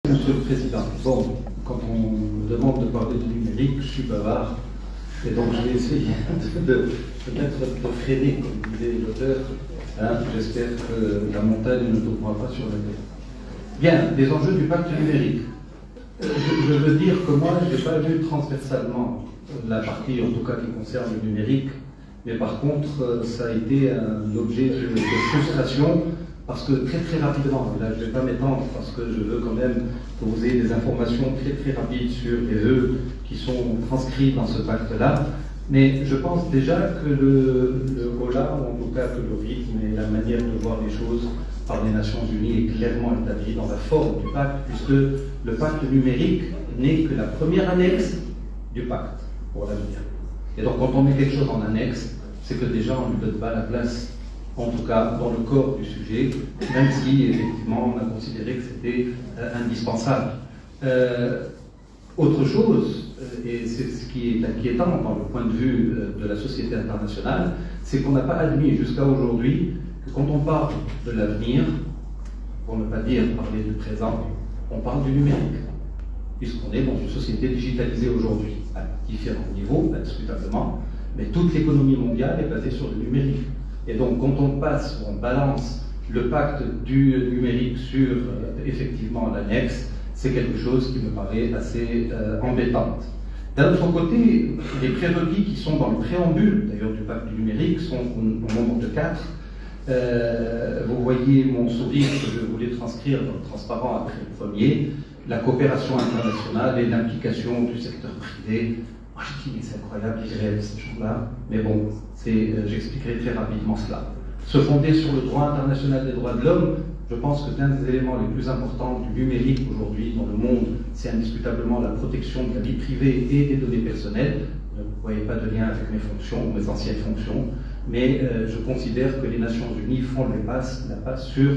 Monsieur le Président, bon, quand on me demande de parler du numérique, je suis bavard, et donc je vais essayer peut-être de freiner, comme disait l'auteur. J'espère que la montagne ne tombera pas sur la tête. Bien, les enjeux du pacte numérique. Je veux dire que moi, je n'ai pas vu transversalement la partie, en tout cas, qui concerne le numérique, mais par contre, ça a été un objet de frustration. Parce que très rapidement, là je ne vais pas m'étendre parce que je veux quand même que vous ayez des informations très rapides sur les vœux qui sont transcrits dans ce pacte-là. Mais je pense déjà que le holà, ou en tout cas que le rythme et la manière de voir les choses par les Nations Unies est clairement établi dans la forme du pacte, puisque le pacte numérique n'est que la première annexe du pacte pour l'avenir. Et donc quand on met quelque chose en annexe, c'est que déjà on ne lui donne pas la place, en tout cas dans le corps du sujet, même si effectivement on a considéré que c'était indispensable. Autre chose, et c'est ce qui est inquiétant dans le point de vue de la société internationale, c'est qu'on n'a pas admis jusqu'à aujourd'hui que quand on parle de l'avenir, pour ne pas dire parler du présent, on parle du numérique, puisqu'on est dans une société digitalisée aujourd'hui, à différents niveaux, indiscutablement, mais toute l'économie mondiale est basée sur le numérique. Et donc, quand on passe, on balance le pacte du numérique sur effectivement l'annexe, c'est quelque chose qui me paraît assez embêtante. D'un autre côté, les prérequis qui sont dans le préambule, d'ailleurs, du pacte du numérique sont au nombre de 4. Vous voyez mon sourire que je voulais transcrire dans le transparent après le premier, la coopération internationale et l'implication du secteur privé. Moi, je dis, mais c'est incroyable, ils rêvent ces gens-là. Mais bon, j'expliquerai très rapidement cela. Se fonder sur le droit international des droits de l'homme, je pense que l'un des éléments les plus importants du numérique aujourd'hui dans le monde, c'est indiscutablement la protection de la vie privée et des données personnelles. Vous ne voyez pas de lien avec mes fonctions, mes anciennes fonctions, mais je considère que les Nations Unies font la passe sur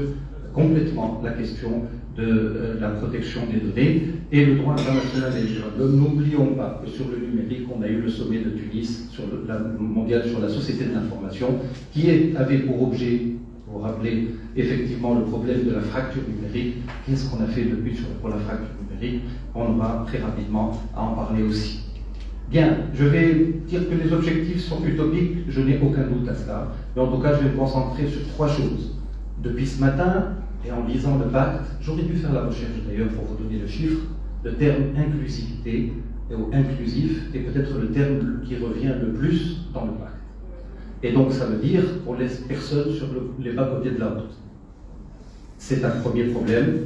complètement la question de la protection des données et le droit international des droits de l'homme. N'oublions pas que sur le numérique, on a eu le sommet de Tunis mondial sur la société de l'information qui avait pour objet, vous vous rappelez, effectivement le problème de la fracture numérique. Qu'est-ce qu'on a fait depuis pour la fracture numérique? On aura très rapidement à en parler aussi. Bien, je vais dire que les objectifs sont utopiques, je n'ai aucun doute à cela, mais en tout cas, je vais me concentrer sur 3 choses. Depuis ce matin, et en lisant le pacte, j'aurais dû faire la recherche d'ailleurs pour vous donner le chiffre, le terme inclusivité ou inclusif est peut-être le terme qui revient le plus dans le pacte. Et donc ça veut dire qu'on laisse personne sur les bas-côtés de la route. C'est un premier problème.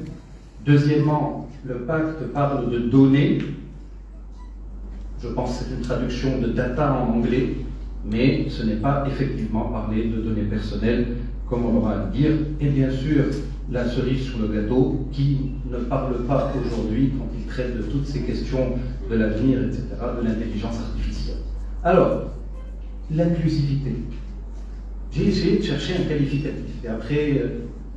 Deuxièmement, le pacte parle de données. Je pense que c'est une traduction de data en anglais, mais ce n'est pas effectivement parler de données personnelles, comme on aura à le dire. Et bien sûr, la cerise sur le gâteau, qui ne parle pas aujourd'hui, quand il traite de toutes ces questions de l'avenir, etc., de l'intelligence artificielle. Alors, l'inclusivité. J'ai essayé de chercher un qualificatif. Et après,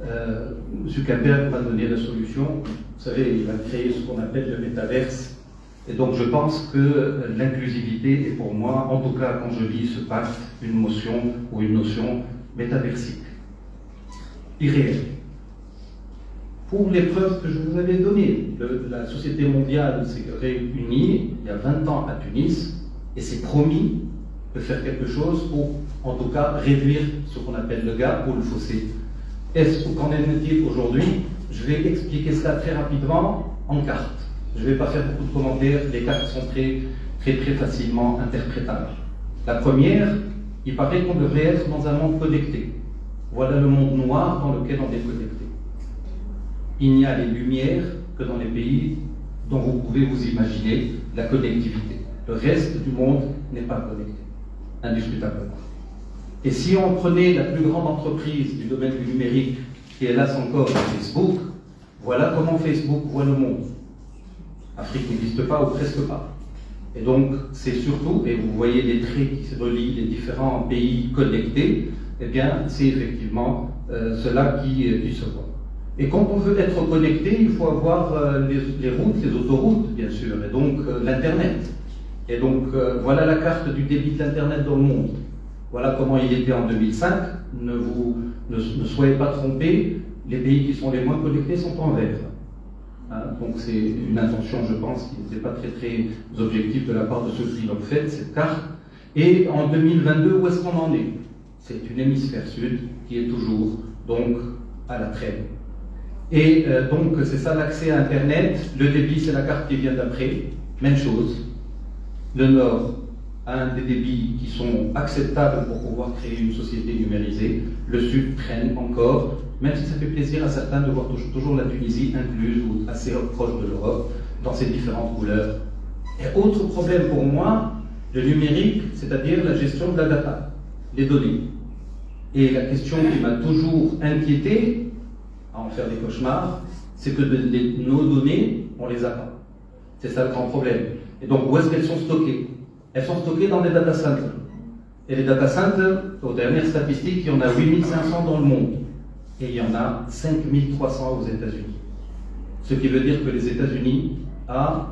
M. Zuckerberg m'a donné la solution. Vous savez, il a créé ce qu'on appelle le métaverse. Et donc, je pense que l'inclusivité est pour moi, en tout cas quand je lis ce pacte, une notion métaversique, irréelle. Pour les preuves que je vous avais données, la société mondiale s'est réunie il y a 20 ans à Tunis et s'est promis de faire quelque chose pour, en tout cas, réduire ce qu'on appelle le gap ou le fossé. Qu'en est-il aujourd'hui? Je vais expliquer cela très rapidement en cartes. Je ne vais pas faire beaucoup de commentaires, les cartes sont très facilement interprétables. La première, il paraît qu'on devrait être dans un monde connecté. Voilà le monde noir dans lequel on est connecté. Il n'y a les lumières que dans les pays dont vous pouvez vous imaginer la connectivité. Le reste du monde n'est pas connecté, indiscutablement. Et si on prenait la plus grande entreprise du domaine du numérique, qui est hélas encore Facebook, voilà comment Facebook voit le monde. L'Afrique n'existe pas ou presque pas. Et donc, c'est surtout, et vous voyez les traits qui se relient les différents pays connectés, eh bien, c'est effectivement cela qui se voit. Et quand on veut être connecté, il faut avoir les routes, les autoroutes, bien sûr, et donc l'Internet. Et donc, voilà la carte du débit de l'Internet dans le monde. Voilà comment il était en 2005. Ne soyez pas trompés, les pays qui sont les moins connectés sont en vert. Hein, donc c'est une intention, je pense, qui n'était pas très objective de la part de ceux qui l'ont fait, cette carte. Et en 2022, où est-ce qu'on en est? C'est une hémisphère sud qui est toujours donc à la traîne. Et donc c'est ça l'accès à Internet. Le débit, c'est la carte qui vient d'après. Même chose. Le Nord a un des débits qui sont acceptables pour pouvoir créer une société numérisée. Le Sud traîne encore, même si ça fait plaisir à certains de voir toujours la Tunisie incluse ou assez proche de l'Europe dans ses différentes couleurs. Et autre problème pour moi, le numérique, c'est-à-dire la gestion de la data, les données. Et la question qui m'a toujours inquiété, à en faire des cauchemars, c'est que nos données, on les a pas. C'est ça le grand problème. Et donc, où est-ce qu'elles sont stockées? Elles sont stockées dans des data centers. Et les data centers, aux dernières statistiques, il y en a 8500 dans le monde. Et il y en a 5300 aux États-Unis. Ce qui veut dire que les États-Unis ont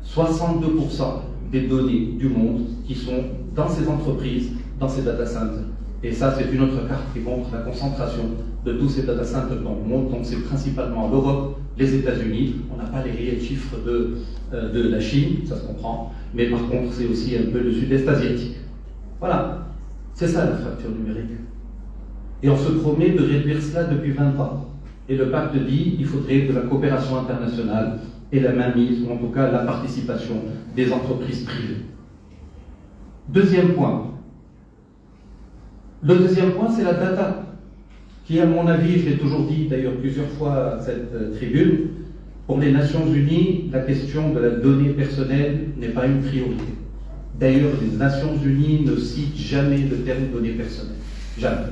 62% des données du monde qui sont dans ces entreprises, dans ces data centers. Et ça, c'est une autre carte qui montre la concentration de tous ces data centers dans le monde. Donc, c'est principalement l'Europe, les États-Unis. On n'a pas les réels chiffres de la Chine, ça se comprend. Mais par contre, c'est aussi un peu le sud-est asiatique. Voilà. C'est ça la fracture numérique. Et on se promet de réduire cela depuis 20 ans. Et le pacte dit qu'il faudrait de la coopération internationale et la mainmise, ou en tout cas la participation des entreprises privées. Deuxième point. Le deuxième point, c'est la data, qui, à mon avis, je l'ai toujours dit d'ailleurs plusieurs fois à cette tribune, pour les Nations Unies, la question de la donnée personnelle n'est pas une priorité. D'ailleurs, les Nations Unies ne citent jamais le terme données personnelles. Jamais.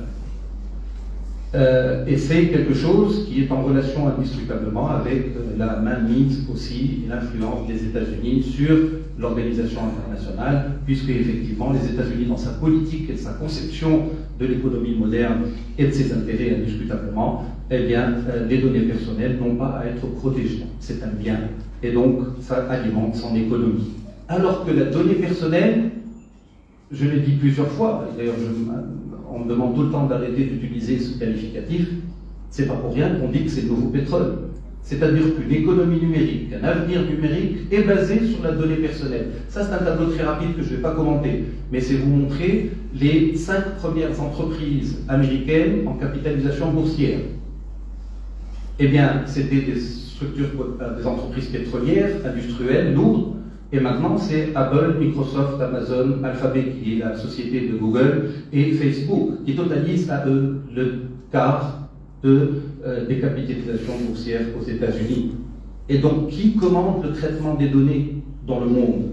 Et c'est quelque chose qui est en relation indiscutablement avec la mainmise aussi et l'influence des États-Unis sur l'organisation internationale, puisque effectivement les États-Unis, dans sa politique et sa conception de l'économie moderne et de ses intérêts indiscutablement, eh bien, les données personnelles n'ont pas à être protégées. C'est un bien, et donc ça alimente son économie. Alors que la donnée personnelle, je l'ai dit plusieurs fois, d'ailleurs on me demande tout le temps d'arrêter d'utiliser ce qualificatif, c'est pas pour rien qu'on dit que c'est le nouveau pétrole. C'est-à-dire qu'une économie numérique, un avenir numérique est basé sur la donnée personnelle. Ça, c'est un tableau très rapide que je ne vais pas commenter, mais c'est vous montrer les 5 premières entreprises américaines en capitalisation boursière. Eh bien, c'était des structures, des entreprises pétrolières, industrielles, lourdes, et maintenant c'est Apple, Microsoft, Amazon, Alphabet, qui est la société de Google, et Facebook, qui totalisent à eux le quart des capitalisations boursières aux États-Unis. Et donc, qui commande le traitement des données dans le monde?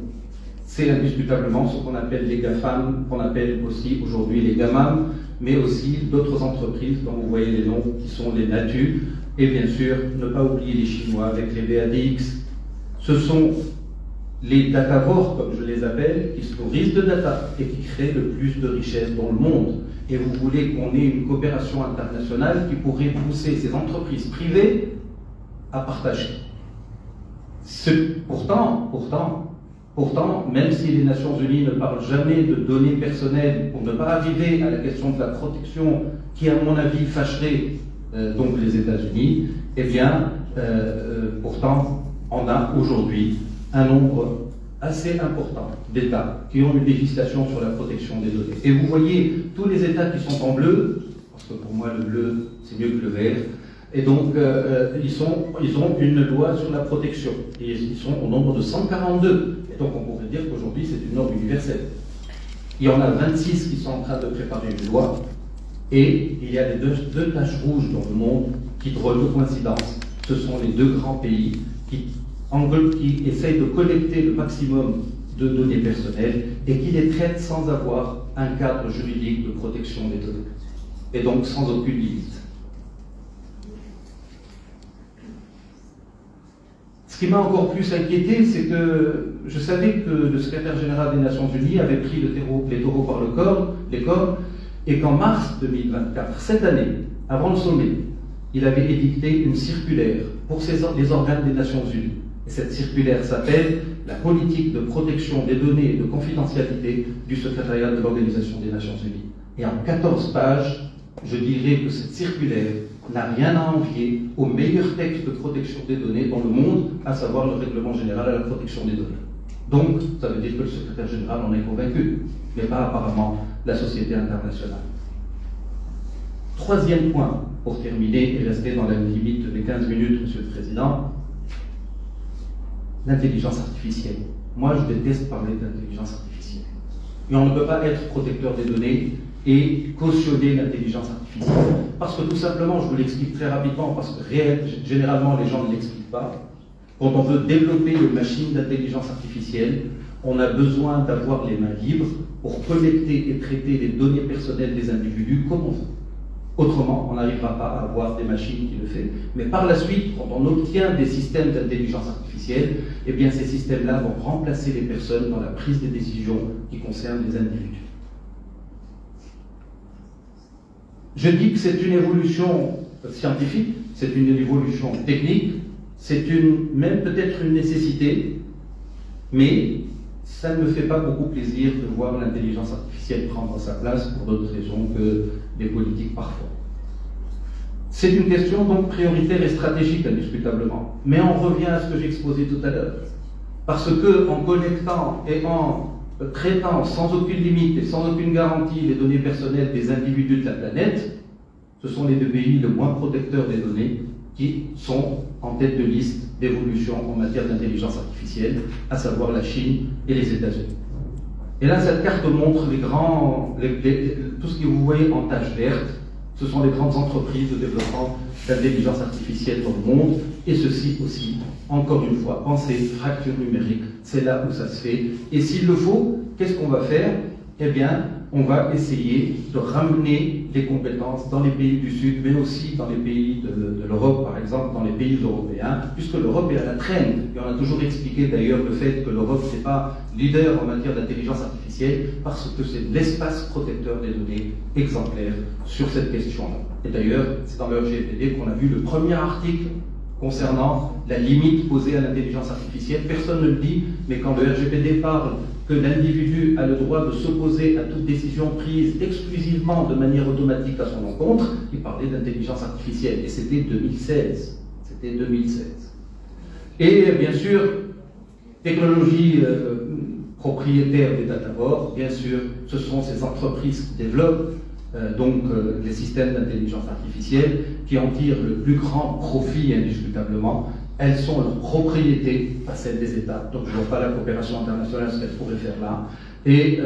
C'est indiscutablement ce qu'on appelle les GAFAM, qu'on appelle aussi aujourd'hui les GAMAM, mais aussi d'autres entreprises dont vous voyez les noms, qui sont les Natu, et bien sûr, ne pas oublier les Chinois avec les VADX. Ce sont les datavores, comme je les appelle, qui se nourrissent de data et qui créent le plus de richesses dans le monde. Et vous voulez qu'on ait une coopération internationale qui pourrait pousser ces entreprises privées à partager. Pourtant, même si les Nations Unies ne parlent jamais de données personnelles pour ne pas arriver à la question de la protection qui, à mon avis, fâcherait donc les États-Unis, eh bien, pourtant, on a aujourd'hui un nombre assez important d'États qui ont une législation sur la protection des données. Et vous voyez tous les États qui sont en bleu, parce que pour moi le bleu c'est mieux que le vert, et donc ils ont une loi sur la protection. Et ils sont au nombre de 142. Et donc on pourrait dire qu'aujourd'hui c'est une norme universelle. Il y en a 26 qui sont en train de préparer une loi, et il y a les deux taches rouges dans le monde qui, drôle de coïncidence, ce sont les deux grands pays qui essayent de collecter le maximum de données personnelles et qui les traitent sans avoir un cadre juridique de protection des données, et donc sans aucune limite. Ce qui m'a encore plus inquiété, c'est que je savais que le secrétaire général des Nations Unies avait pris les taureaux par les cornes, et qu'en mars 2024, cette année, avant le sommet, il avait édicté une circulaire pour les organes des Nations Unies. Et cette circulaire s'appelle « La politique de protection des données et de confidentialité du secrétariat de l'Organisation des Nations Unies ». Et en 14 pages, je dirais que cette circulaire n'a rien à envier au meilleur texte de protection des données dans le monde, à savoir le règlement général à la protection des données. Donc, ça veut dire que le secrétaire général en est convaincu, mais pas apparemment la société internationale. Troisième point, pour terminer et rester dans la limite des 15 minutes, Monsieur le Président, l'intelligence artificielle. Moi, je déteste parler d'intelligence artificielle. Et on ne peut pas être protecteur des données et cautionner l'intelligence artificielle. Parce que tout simplement, je vous l'explique très rapidement, parce que généralement les gens ne l'expliquent pas. Quand on veut développer une machine d'intelligence artificielle, on a besoin d'avoir les mains libres pour collecter et traiter les données personnelles des individus comme on veut. Autrement, on n'arrivera pas à avoir des machines qui le font. Mais par la suite, quand on obtient des systèmes d'intelligence artificielle, eh bien ces systèmes-là vont remplacer les personnes dans la prise des décisions qui concernent les individus. Je dis que c'est une évolution scientifique, c'est une évolution technique, c'est même peut-être une nécessité, mais ça ne me fait pas beaucoup plaisir de voir l'intelligence artificielle prendre sa place pour d'autres raisons que des politiques parfois. C'est une question donc prioritaire et stratégique indiscutablement, mais on revient à ce que j'ai exposé tout à l'heure. Parce que en collectant et en traitant sans aucune limite et sans aucune garantie les données personnelles des individus de la planète, ce sont les deux pays les moins protecteurs des données qui sont en tête de liste d'évolution en matière d'intelligence artificielle, à savoir la Chine et les États-Unis. Et là, cette carte montre tout ce que vous voyez en tache verte, ce sont les grandes entreprises de développement d'intelligence artificielle dans le monde, et ceci aussi, encore une fois, pensez fracture numérique, c'est là où ça se fait. Et s'il le faut, qu'est-ce qu'on va faire? Eh bien, on va essayer de ramener les compétences dans les pays du Sud, mais aussi dans les pays de l'Europe, par exemple, dans les pays européens, puisque l'Europe est à la traîne. Et on a toujours expliqué d'ailleurs le fait que l'Europe n'est pas leader en matière d'intelligence artificielle, parce que c'est l'espace protecteur des données exemplaire sur cette question-là. Et d'ailleurs, c'est dans le RGPD qu'on a vu le premier article concernant la limite posée à l'intelligence artificielle. Personne ne le dit, mais quand le RGPD parle que l'individu a le droit de s'opposer à toute décision prise exclusivement de manière automatique à son encontre, il parlait d'intelligence artificielle, et c'était 2016. C'était 2016. Et bien sûr, technologie propriétaire des datavores, bien sûr, ce sont ces entreprises qui développent les systèmes d'intelligence artificielle qui en tirent le plus grand profit indiscutablement. Elles sont leur propriété, pas celle des États, donc je ne vois pas la coopération internationale, ce qu'elle pourrait faire là. Et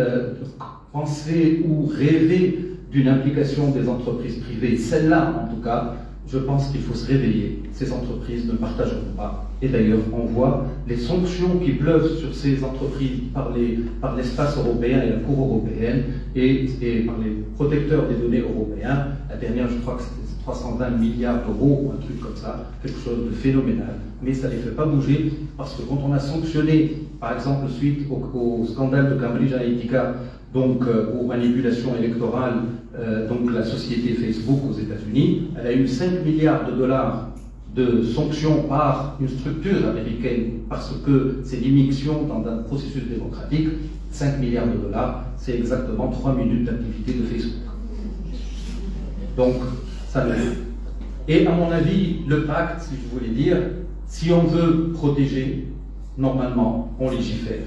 penser ou rêver d'une implication des entreprises privées, celle-là en tout cas, je pense qu'il faut se réveiller. Ces entreprises ne partageront pas. Et d'ailleurs, on voit les sanctions qui pleuvent sur ces entreprises par l'espace européen et la Cour européenne et par les protecteurs des données européens. La dernière, je crois que c'était 320 milliards d'euros ou un truc comme ça, quelque chose de phénoménal. Mais ça ne les fait pas bouger parce que quand on a sanctionné, par exemple, suite au scandale de Cambridge Analytica, donc aux manipulations électorales, donc la société Facebook aux États-Unis, elle a eu 5 milliards de dollars de sanctions par une structure américaine parce que c'est l'immixtion dans un processus démocratique. 5 milliards de dollars, c'est exactement 3 minutes d'activité de Facebook. Donc, ça l'est. Et à mon avis, le pacte, si je voulais dire, si on veut protéger, normalement, on légifère.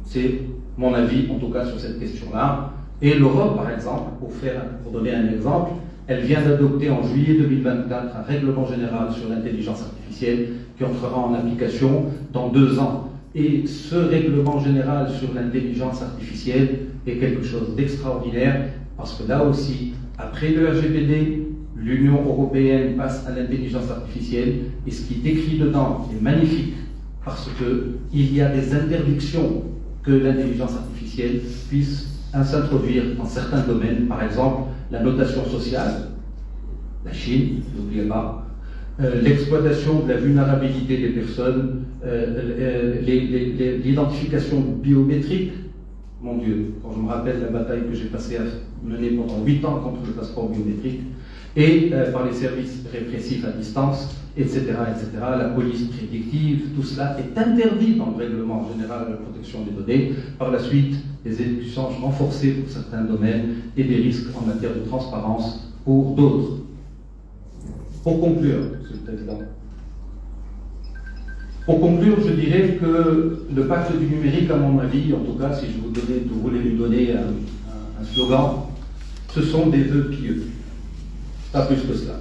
C'est mon avis, en tout cas, sur cette question-là. Et l'Europe, par exemple, pour donner un exemple, elle vient d'adopter en juillet 2024 un règlement général sur l'intelligence artificielle qui entrera en application dans 2 ans. Et ce règlement général sur l'intelligence artificielle est quelque chose d'extraordinaire parce que là aussi, après le RGPD, l'Union européenne passe à l'intelligence artificielle et ce qui est écrit dedans est magnifique parce qu'il y a des interdictions que l'intelligence artificielle puisse s'introduire dans certains domaines, par exemple la notation sociale, la Chine, n'oubliez pas, l'exploitation de la vulnérabilité des personnes, l'identification biométrique. Mon Dieu, quand je me rappelle la bataille que j'ai passée à mener pendant 8 ans contre le passeport biométrique, et par les services répressifs à distance, etc., etc., la police prédictive, tout cela est interdit dans le règlement général de la protection des données. Par la suite, des exigences renforcées pour certains domaines et des risques en matière de transparence pour d'autres. Pour conclure, Monsieur le Président, je dirais que le pacte du numérique, à mon avis, en tout cas, si vous voulez lui donner un slogan, ce sont des vœux pieux, pas plus que cela.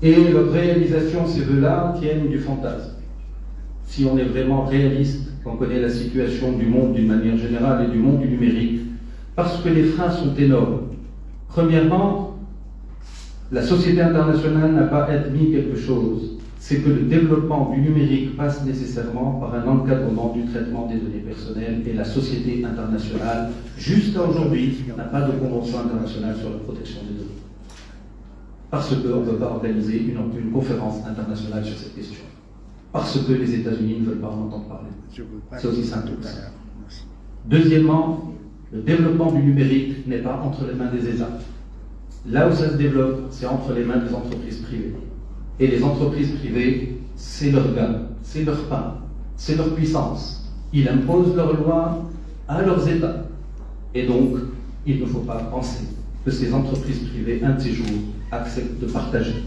Et leur réalisation, ces vœux-là, tiennent du fantasme. Si on est vraiment réaliste, qu'on connaît la situation du monde d'une manière générale et du monde du numérique, parce que les freins sont énormes. Premièrement, la société internationale n'a pas admis quelque chose, c'est que le développement du numérique passe nécessairement par un encadrement du traitement des données personnelles, et la société internationale, jusqu'à aujourd'hui, n'a pas de convention internationale sur la protection des données. Parce qu'on ne veut pas organiser une conférence internationale sur cette question. Parce que les États-Unis ne veulent pas en entendre parler. C'est aussi simple que ça. Deuxièmement, le développement du numérique n'est pas entre les mains des États. Là où ça se développe, c'est entre les mains des entreprises privées. Et les entreprises privées, c'est leur gain, c'est leur pain, c'est leur puissance. Ils imposent leurs lois à leurs États. Et donc, il ne faut pas penser que ces entreprises privées, un de ces jours, acceptent de partager.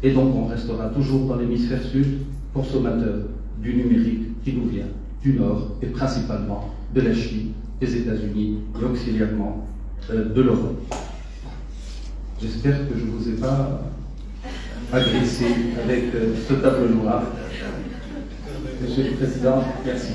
Et donc, on restera toujours dans l'hémisphère sud, consommateur du numérique qui nous vient du Nord et principalement de la Chine, des États-Unis et auxiliairement de l'Europe. J'espère que je ne vous ai pas agressé avec ce tableau noir. Monsieur le Président, merci.